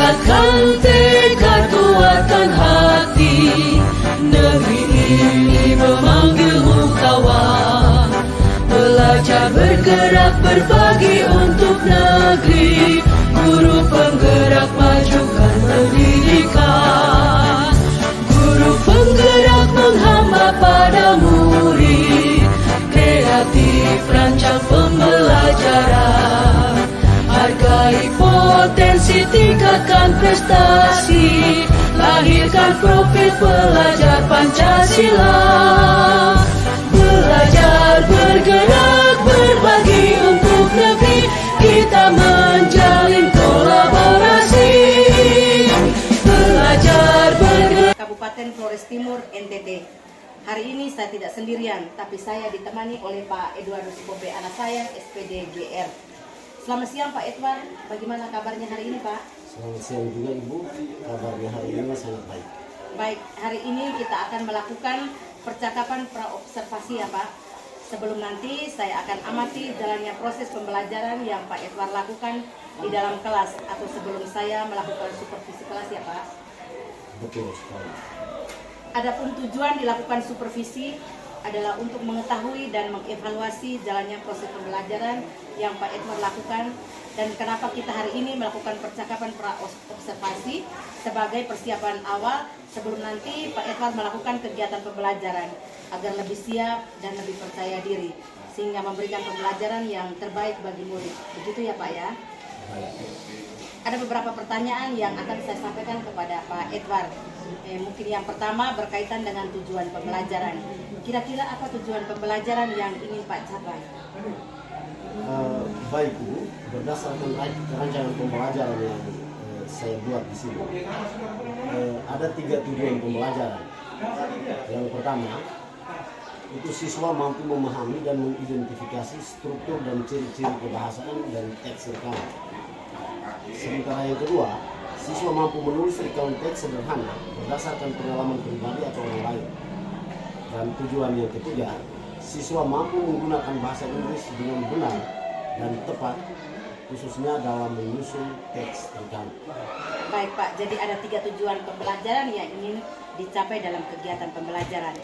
Tingkatkan tekad, kuatkan hati. Negeri ini memanggilmu kawan. Belajar bergerak berbagi untuk negeri. Guru penggerak majukan pendidikan. Guru penggerak menghamba pada murid. Kreatif rancang pembelajaran. Hargai potensi, tingkatkan prestasi. Lahirkan profil pelajar Pancasila. Belajar, bergerak, berbagi untuk negeri. Kita menjalin kolaborasi. Belajar, bergerak. Kabupaten Flores Timur, NTT. Hari ini saya tidak sendirian, tapi saya ditemani oleh Pak Edwardus Bobe, anak saya, SPD GR. Selamat siang Pak Edward, bagaimana kabarnya hari ini Pak? Selamat siang juga Ibu, kabarnya hari ini sangat baik. Baik, hari ini kita akan melakukan percakapan praobservasi ya Pak. Sebelum nanti saya akan amati jalannya proses pembelajaran yang Pak Edward lakukan di dalam kelas, atau sebelum saya melakukan supervisi kelas ya Pak. Betul sekali. Adapun tujuan dilakukan supervisi adalah untuk mengetahui dan mengevaluasi jalannya proses pembelajaran yang Pak Edward lakukan, dan kenapa kita hari ini melakukan percakapan praobservasi sebagai persiapan awal sebelum nanti Pak Edward melakukan kegiatan pembelajaran agar lebih siap dan lebih percaya diri sehingga memberikan pembelajaran yang terbaik bagi murid. Begitu ya Pak ya? Ada beberapa pertanyaan yang akan saya sampaikan kepada Pak Edward. Mungkin yang pertama berkaitan dengan tujuan pembelajaran. Kira-kira apa tujuan pembelajaran yang ingin Pak capai? Baik Bu, berdasarkan rancangan pembelajaran yang saya buat di sini, ada 3 tujuan pembelajaran. Yang pertama, itu siswa mampu memahami dan mengidentifikasi struktur dan ciri-ciri kebahasaan dan teks rekaman. Sementara yang kedua, siswa mampu menulis rekaman teks sederhana berdasarkan pengalaman pribadi atau orang lain. Dan tujuan yang ketiga, siswa mampu menggunakan bahasa Inggris dengan benar dan tepat, khususnya dalam menyusun teks rekaman. Baik Pak, jadi ada 3 tujuan pembelajaran yang ingin dicapai dalam kegiatan pembelajaran.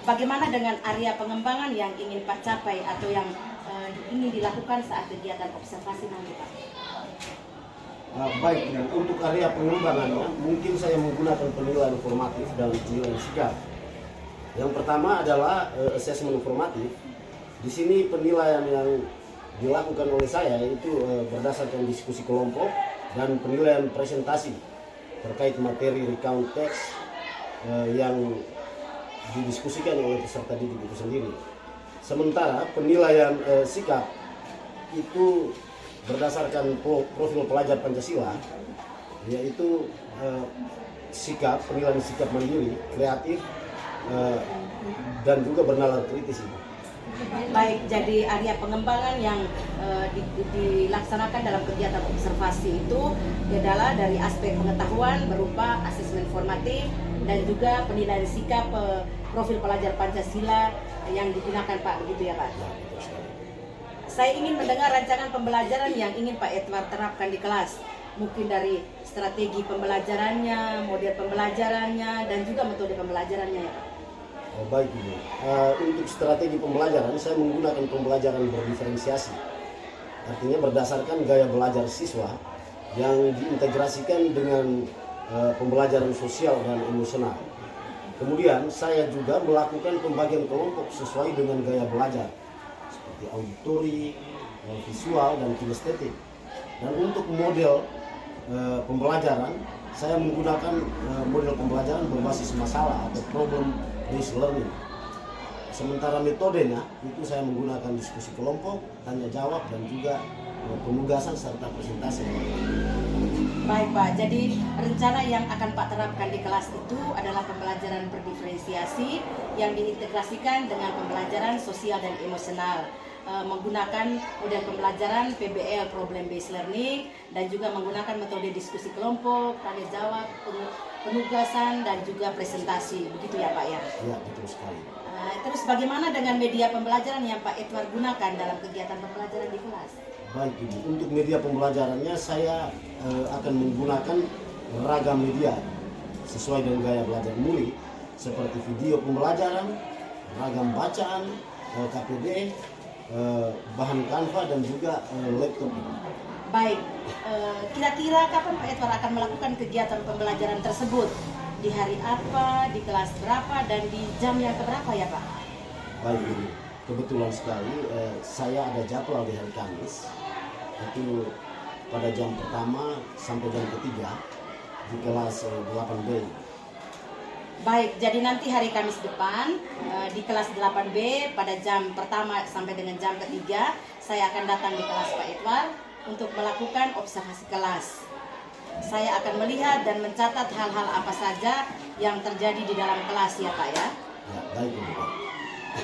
Bagaimana dengan area pengembangan yang ingin Pak capai atau yang ingin dilakukan saat kegiatan observasi nanti Pak? Baik, untuk area pengembangannya mungkin saya menggunakan penilaian formatif dan penilaian sikap. Yang pertama adalah asesmen formatif. Di sini penilaian yang dilakukan oleh saya itu berdasarkan diskusi kelompok dan penilaian presentasi terkait materi recount teks yang didiskusikan oleh peserta didik itu sendiri. Sementara penilaian sikap itu berdasarkan profil pelajar Pancasila, yaitu sikap, penilaian sikap mandiri, kreatif, dan juga bernalar kritis. Baik, jadi area pengembangan yang dilaksanakan dalam kegiatan observasi itu adalah dari aspek pengetahuan berupa asesmen formatif dan juga penilaian sikap profil pelajar Pancasila yang digunakan Pak, begitu ya Pak? Saya ingin mendengar rancangan pembelajaran yang ingin Pak Edward terapkan di kelas. Mungkin dari strategi pembelajarannya, model pembelajarannya, dan juga metode pembelajarannya ya Pak. Baik Ibu, untuk strategi pembelajaran saya menggunakan pembelajaran berdiferensiasi. Artinya berdasarkan gaya belajar siswa yang diintegrasikan dengan pembelajaran sosial dan emosional. Kemudian saya juga melakukan pembagian kelompok sesuai dengan gaya belajar, seperti auditori, visual, dan kinestetik. Dan untuk model pembelajaran, saya menggunakan model pembelajaran berbasis masalah atau problem based learning. Sementara metodenya itu saya menggunakan diskusi kelompok, tanya jawab, dan juga penugasan serta presentasi. Baik Pak, jadi rencana yang akan Pak terapkan di kelas itu adalah pembelajaran berdiferensiasi yang diintegrasikan dengan pembelajaran sosial dan emosional, menggunakan model pembelajaran PBL (Problem Based Learning) dan juga menggunakan metode diskusi kelompok, tanya jawab, penugasan, dan juga presentasi. Begitu ya Pak ya? Ya, betul sekali. Terus bagaimana dengan media pembelajaran yang Pak Edward gunakan dalam kegiatan pembelajaran di kelas? Baik Ibu, untuk media pembelajarannya saya akan menggunakan ragam media sesuai dengan gaya belajar Muli, seperti video pembelajaran, ragam bacaan, KPD, bahan Canva dan juga laptop. Baik, kira-kira kapan Pak Edward akan melakukan kegiatan pembelajaran tersebut? Di hari apa, di kelas berapa, dan di jam yang keberapa ya Pak? Baik Ibu, kebetulan sekali saya ada jadwal di hari Kamis, itu pada jam pertama sampai jam ketiga di kelas 8B. Baik, jadi nanti hari Kamis depan di kelas 8B pada jam pertama sampai dengan jam ketiga saya akan datang di kelas Pak Edward untuk melakukan observasi kelas. Saya akan melihat dan mencatat hal-hal apa saja yang terjadi di dalam kelas ya Pak ya. Ya, baik Ibu.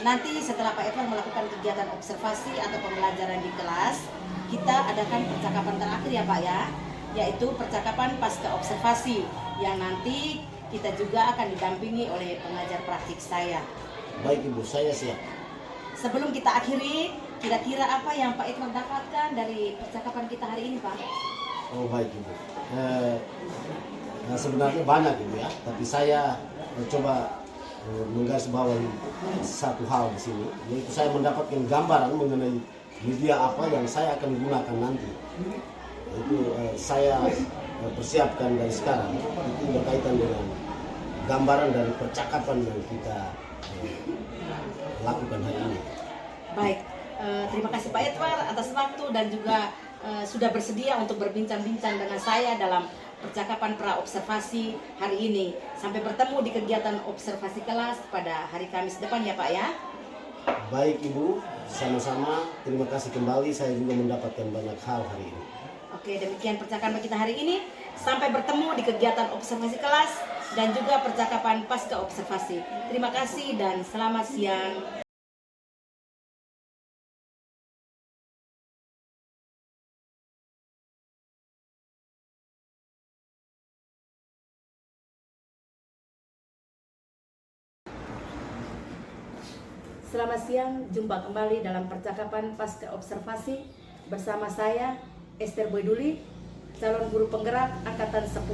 Nanti setelah Pak Edward melakukan kegiatan observasi atau pembelajaran di kelas, kita adakan percakapan terakhir ya Pak ya, yaitu percakapan pasca observasi yang nanti kita juga akan didampingi oleh pengajar praktik saya. Baik Ibu, saya siap. Sebelum kita akhiri, kira-kira apa yang Pak Edward dapatkan dari percakapan kita hari ini Pak? Oh baik Ibu. Nah, sebenarnya banyak Ibu ya, tapi saya coba menggarisbawahi satu hal di sini, yaitu saya mendapatkan gambaran mengenai media apa yang saya akan gunakan nanti. Itu saya persiapkan dari sekarang, itu berkaitan dengan gambaran dari percakapan yang kita lakukan hari ini. Baik, terima kasih Pak Edward atas waktu dan juga sudah bersedia untuk berbincang-bincang dengan saya dalam percakapan pra-observasi hari ini. Sampai bertemu di kegiatan observasi kelas pada hari Kamis depan ya Pak ya. Baik Ibu, sama-sama. Terima kasih kembali, saya juga mendapatkan banyak hal hari ini. Oke, demikian percakapan kita hari ini. Sampai bertemu di kegiatan observasi kelas dan juga percakapan pasca observasi. Terima kasih dan selamat siang. Selamat siang, jumpa kembali dalam percakapan pasca observasi bersama saya Esther Boyduli, calon guru penggerak angkatan 10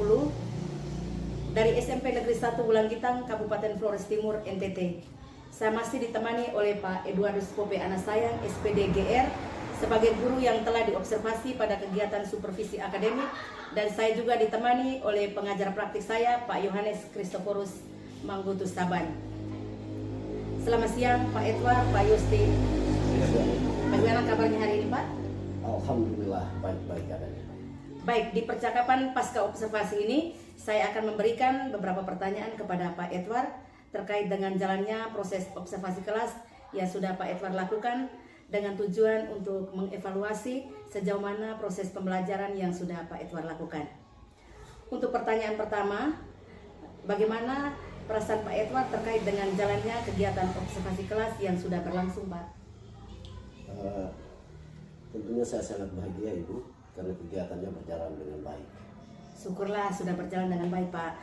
dari SMP Negeri 1 Wulanggitang, Kabupaten Flores Timur, NTT. Saya masih ditemani oleh Pak Eduardus Pope Anasayang, SPD GR, sebagai guru yang telah diobservasi pada kegiatan supervisi akademik, dan saya juga ditemani oleh pengajar praktik saya, Pak Yohanes Christoforus Manggutus Saban. Selamat siang Pak Edward, Pak Yusti. Bagaimana kabarnya hari ini Pak? Alhamdulillah baik-baik adanya. Baik, di percakapan pasca observasi ini saya akan memberikan beberapa pertanyaan kepada Pak Edward terkait dengan jalannya proses observasi kelas yang sudah Pak Edward lakukan dengan tujuan untuk mengevaluasi sejauh mana proses pembelajaran yang sudah Pak Edward lakukan. Untuk pertanyaan pertama, bagaimana perasaan Pak Edward terkait dengan jalannya kegiatan observasi kelas yang sudah berlangsung, Pak? Tentunya saya sangat bahagia Ibu, karena kegiatannya berjalan dengan baik. Syukurlah sudah berjalan dengan baik, Pak.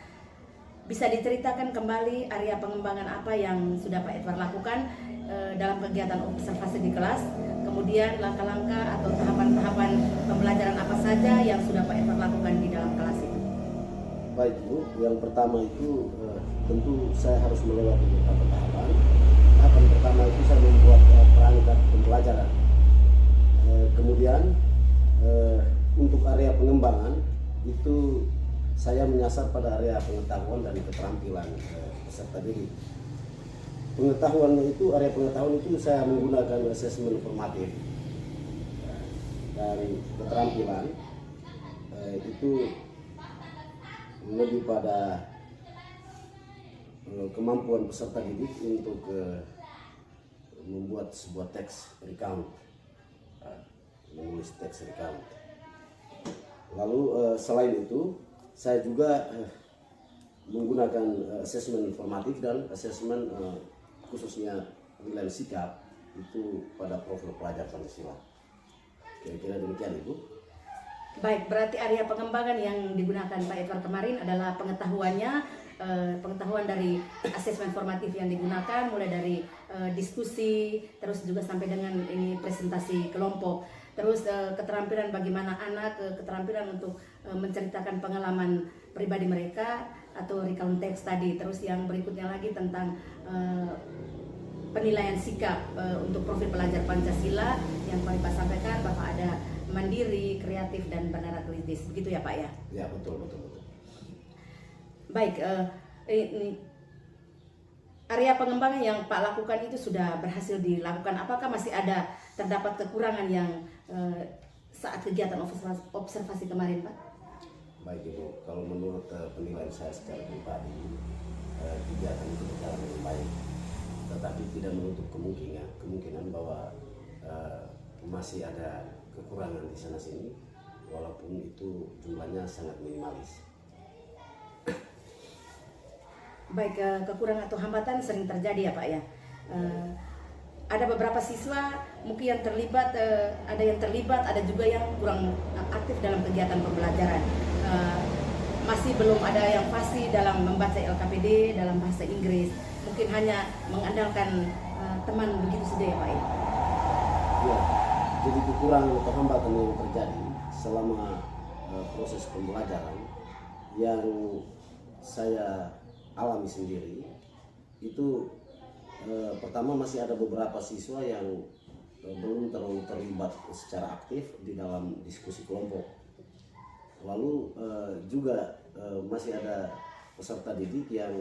Bisa diceritakan kembali area pengembangan apa yang sudah Pak Edward lakukan dalam kegiatan observasi di kelas, kemudian langkah-langkah atau tahapan-tahapan pembelajaran apa saja yang sudah Pak Edward lakukan di dalam kelas itu? Baik Bu, yang pertama itu tentu saya harus melewati beberapa tahapan. Tahapan pertama itu saya membuat perangkat pembelajaran. Kemudian untuk area pengembangan itu saya menyasar pada area pengetahuan dan keterampilan peserta didik. Area pengetahuan itu saya menggunakan asesmen formatif, dan keterampilan itu lebih pada kemampuan peserta didik untuk membuat sebuah teks recount, menulis teks recount. Lalu selain itu saya juga menggunakan asesmen formatif dan asesmen khususnya nilai sikap itu pada profil pelajar Pancasila. Kira-kira demikian Ibu. Baik, berarti area pengembangan yang digunakan Pak Edward kemarin adalah pengetahuan dari asesmen formatif yang digunakan, mulai dari diskusi, terus juga sampai dengan ini presentasi kelompok. terus keterampilan bagaimana anak, keterampilan untuk menceritakan pengalaman pribadi mereka atau recount text tadi. Terus yang berikutnya lagi tentang penilaian sikap untuk profil pelajar Pancasila yang Pak sampaikan, Bapak ada mandiri, kreatif, dan bernada kritis. Begitu ya Pak ya? Ya, betul. Baik, ini area pengembangan yang Pak lakukan itu sudah berhasil dilakukan. Apakah masih ada terdapat kekurangan yang saat kegiatan observasi kemarin Pak? Baik Ibu, kalau menurut penilaian saya secara pribadi, kegiatan itu berjalan dengan baik. Tetapi tidak menutup kemungkinan bahwa masih ada kekurangan di sana sini, walaupun itu jumlahnya sangat minimalis. Baik, kekurangan atau hambatan sering terjadi ya Pak ya. Ada beberapa siswa mungkin yang terlibat, ada juga yang kurang aktif dalam kegiatan pembelajaran. Masih belum ada yang fasih dalam membaca LKPD dalam bahasa Inggris. Mungkin hanya mengandalkan teman begitu saja ya Pak ya. Ya, jadi kekurangan atau hambatan yang terjadi selama proses pembelajaran yang saya alami sendiri itu pertama masih ada beberapa siswa yang belum terlalu terlibat secara aktif di dalam diskusi kelompok. Lalu juga masih ada peserta didik yang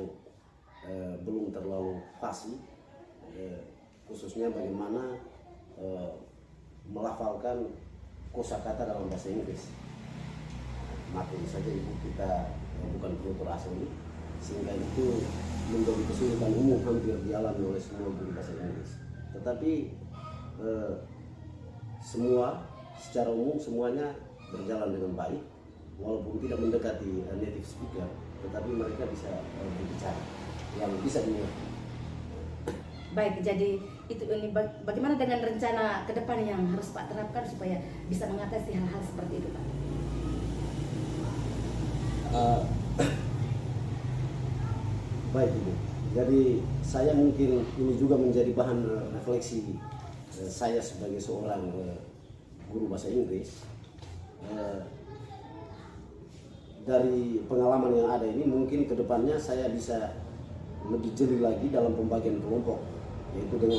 belum terlalu fasih, khususnya bagaimana melafalkan kosakata dalam bahasa Inggris. Maklum saja Ibu, kita bukan penutur asli, sehingga itu menjadi kesulitan umum hampir dialami oleh semua guru bahasa Inggris. Tetapi secara umum semuanya berjalan dengan baik, walaupun tidak mendekati native speaker, tetapi mereka bisa berbicara yang bisa dimengerti. Baik, jadi ini bagaimana dengan rencana ke depan yang harus Pak terapkan supaya bisa mengatasi hal-hal seperti itu Pak? Baik Ibu, jadi saya mungkin ini juga menjadi bahan refleksi saya sebagai seorang guru bahasa Inggris. Dari pengalaman yang ada ini mungkin kedepannya saya bisa lebih jeli lagi dalam pembagian kelompok, yaitu dengan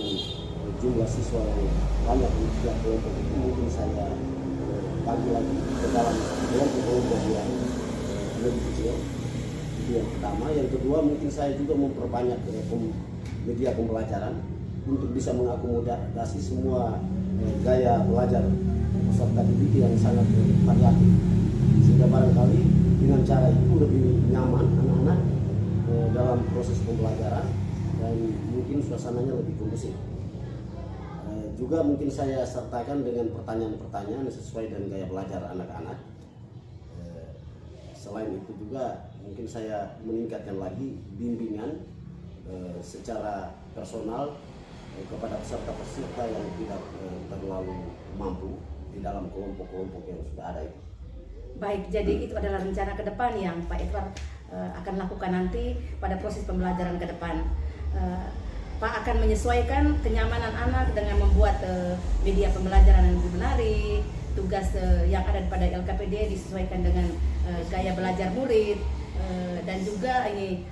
jumlah siswa yang banyak di setiap kelompok itu mungkin saya bagi lagi ke dalam kelompok-kelompok yang lebih kecil. Itu yang pertama. Yang kedua, mungkin saya juga memperbanyak media pembelajaran untuk bisa mengakomodasi semua gaya belajar peserta didik yang sangat variatif, sehingga barangkali dengan cara itu lebih nyaman anak-anak dalam proses pembelajaran dan mungkin suasananya lebih kondusif. Juga mungkin saya sertakan dengan pertanyaan-pertanyaan sesuai dengan gaya belajar anak-anak. Selain itu juga mungkin saya meningkatkan lagi bimbingan secara personal kepada peserta-peserta yang tidak terlalu mampu di dalam kelompok-kelompok yang sudah ada itu. Baik, jadi itu adalah rencana ke depan yang Pak Edward akan lakukan nanti pada proses pembelajaran ke depan. Pak akan menyesuaikan kenyamanan anak dengan membuat media pembelajaran yang lebih menarik. Tugas yang ada pada LKPD disesuaikan dengan gaya belajar murid, dan juga ini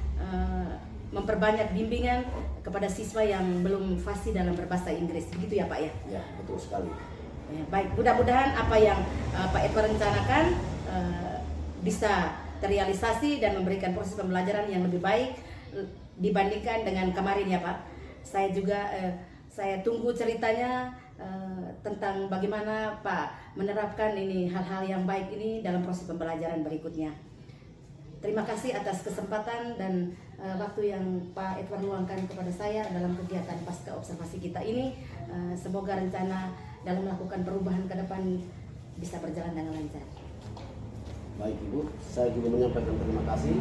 memperbanyak bimbingan kepada siswa yang belum fasih dalam berbahasa Inggris. Begitu ya Pak ya? Ya, betul sekali. Ya, baik, mudah-mudahan apa yang Pak Edward rencanakan bisa terrealisasi dan memberikan proses pembelajaran yang lebih baik dibandingkan dengan kemarin ya Pak. Saya juga saya tunggu ceritanya tentang bagaimana Pak menerapkan ini hal-hal yang baik ini dalam proses pembelajaran berikutnya. Terima kasih atas kesempatan dan waktu yang Pak Edward luangkan kepada saya dalam kegiatan pasca observasi kita ini. Semoga rencana dalam melakukan perubahan ke depan bisa berjalan dengan lancar. Baik Ibu, saya juga menyampaikan terima kasih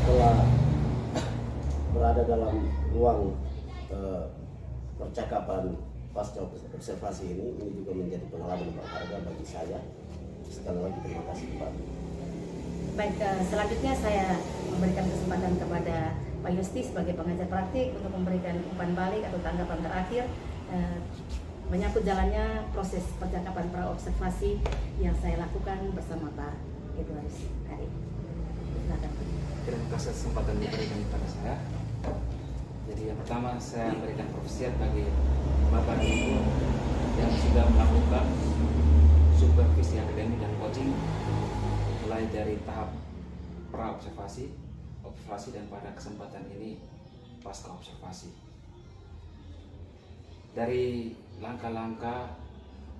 telah berada dalam ruang percakapan pasca observasi ini. Ini juga menjadi pengalaman berharga bagi saya. Sekali lagi terima kasih kembali. Baik, selanjutnya saya memberikan kesempatan kepada Pak Yusti sebagai pengajar praktik untuk memberikan umpan balik atau tanggapan terakhir menyangkut jalannya proses percakapan pra-observasi yang saya lakukan bersama Pak Edwards hari. Silakan. Terima kasih kesempatan diberikan kepada saya. Jadi yang pertama saya memberikan apresiasi bagi Bapak dan Ibu yang sudah melakukan supervisi akademik dan coaching mulai dari tahap pra-observasi, observasi, dan pada kesempatan ini pasca observasi. Dari langkah-langkah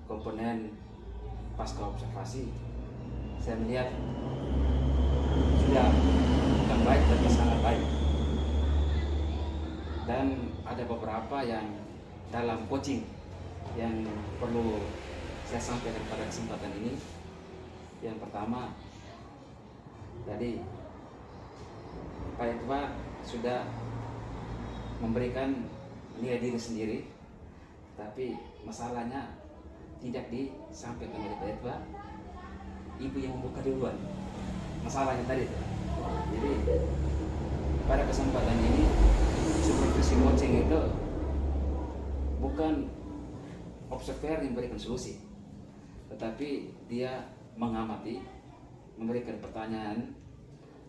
komponen pasca observasi, saya melihat sudah bukan baik tapi sangat baik. Dan ada beberapa yang dalam coaching yang perlu saya sampaikan pada kesempatan ini. Yang pertama, tadi Pak Edwa sudah memberikan nilai diri sendiri, tapi masalahnya tidak disampaikan oleh Pak Edwa. Ibu yang membuka duluan masalahnya tadi. Jadi pada kesempatan ini supervisi coaching itu bukan observer yang memberikan solusi, tetapi dia mengamati, memberikan pertanyaan,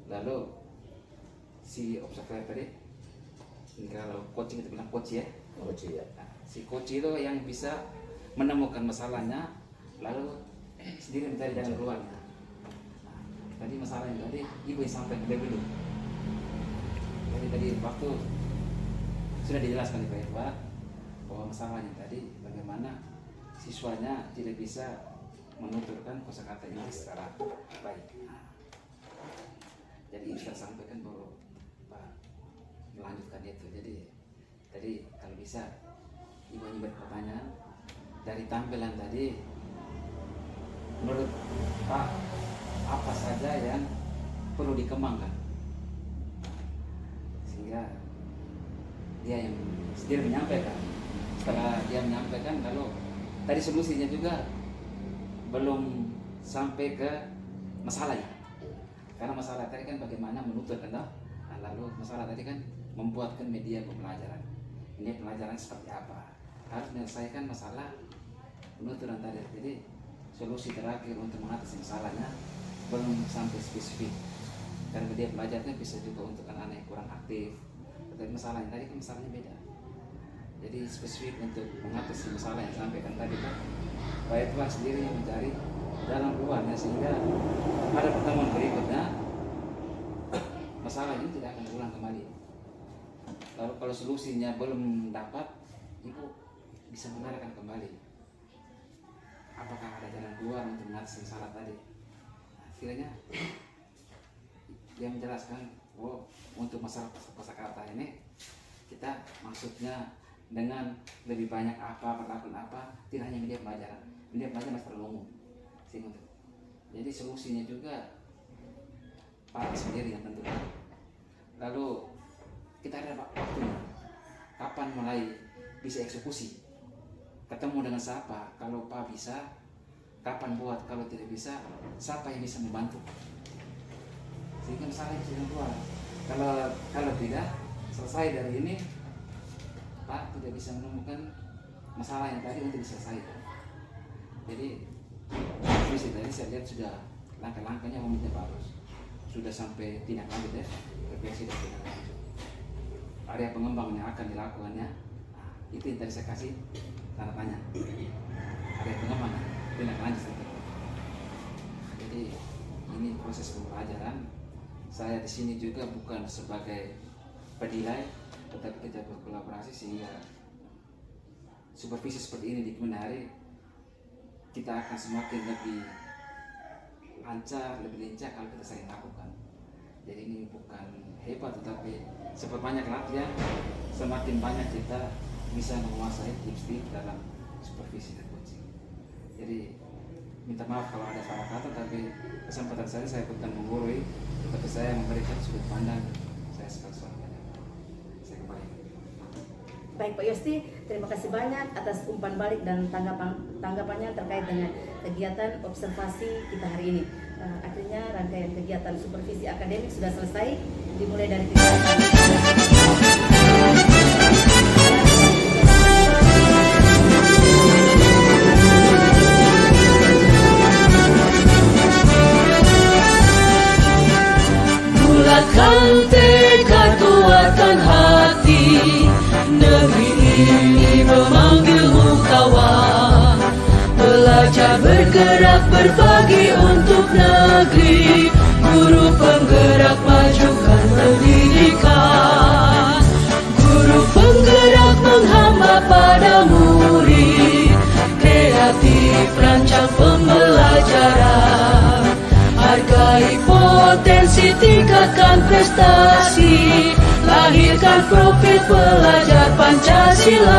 lalu si observer tadi, kalau coaching itu bilang coach ya, nah, si coach itu yang bisa menemukan masalahnya, lalu sendiri mencari jalan keluarnya. Nah, tadi masalahnya tadi ibu yang sampaikan lebih dulu. Jadi tadi waktu sudah dijelaskan di Pak Edwa bahwa masalahnya tadi bagaimana siswanya tidak bisa menuturkan kosakata Inggris secara baik. Nah, jadi ini saya sampaikan baru Pak melanjutkan itu. Jadi tadi kalau bisa ibu ini berpertanyaan dari tampilan tadi, menurut Pak apa saja yang perlu dikembangkan, sehingga dia yang sendiri menyampaikan. Setelah dia menyampaikan, kalau tadi solusinya juga belum sampai ke masalahnya, karena masalah tadi kan bagaimana menuturkan, nah, lalu masalah tadi kan membuatkan media pembelajaran. Ini pelajaran seperti apa, harus menyelesaikan masalah penuturan tadi. Jadi solusi terakhir untuk mengatasi masalahnya belum sampai spesifik, karena media pelajarnya bisa juga untuk anak-anak yang kurang aktif. Tapi masalahnya tadi kan masalahnya beda. Jadi spesifik untuk mengatasi masalah yang sampaikan tadi kan Pak Edwa sendiri yang mencari dalam luarnya, sehingga pada pertemuan berikutnya masalah ini tidak akan berulang kembali. Lalu kalau solusinya belum dapat, ibu bisa mengarahkan kembali apakah ada jalan keluar untuk mengatasi masalah tadi. Nah, kiranya dia menjelaskan, oh untuk masalah kosakata ini kita maksudnya dengan lebih banyak apa, perlakuan apa, tidak hanya media pelajaran masih terlalu umum. Jadi solusinya juga Pak sendiri yang tentukan. Lalu kita ada waktunya, kapan mulai bisa eksekusi, ketemu dengan siapa, kalau Pak bisa, kapan buat, kalau tidak bisa, siapa yang bisa membantu, sehingga masalahnya bisa keluar. Kalau tidak selesai dari ini, Pak tidak bisa menemukan masalah yang tadi untuk diselesaikan. Jadi visi tadi saya lihat sudah langkah-langkahnya meminta bagus, sudah sampai tindak lanjut ya, refleksi dan tindak lanjut. Area pengembangan yang akan dilakukannya, nah, itu yang tadi saya kasih tanda tanya. Area pengembangan, tindak lanjut. Jadi ini proses pembelajaran. Saya di sini juga bukan sebagai penilai, tetapi kita berkolaborasi sehingga supervisi seperti ini di kemudian hari kita akan semakin lebih lancar, lebih lincah kalau kita sering lakukan. Jadi ini bukan hebat, tetapi seperbanyak latihan semakin banyak kita bisa menguasai tips-tips dalam supervisi dan coaching. Jadi minta maaf kalau ada salah kata, tapi kesempatan saya bukan menggurui, tetapi saya memberikan sudut pandang saya sebagai seorang penyampaian. Saya kembali. Baik Pak Yosti, terima kasih banyak atas umpan balik dan tanggapannya terkait dengan kegiatan observasi kita hari ini. Akhirnya rangkaian kegiatan supervisi akademik sudah selesai, dimulai dari kegiatan Belajar bergerak berbagi untuk negeri, guru penggerak majukan pendidikan. Guru penggerak menghamba pada murid, kreatif rancang pembelajaran. Hargai potensi, tingkatkan prestasi, lahirkan profil pelajar Pancasila.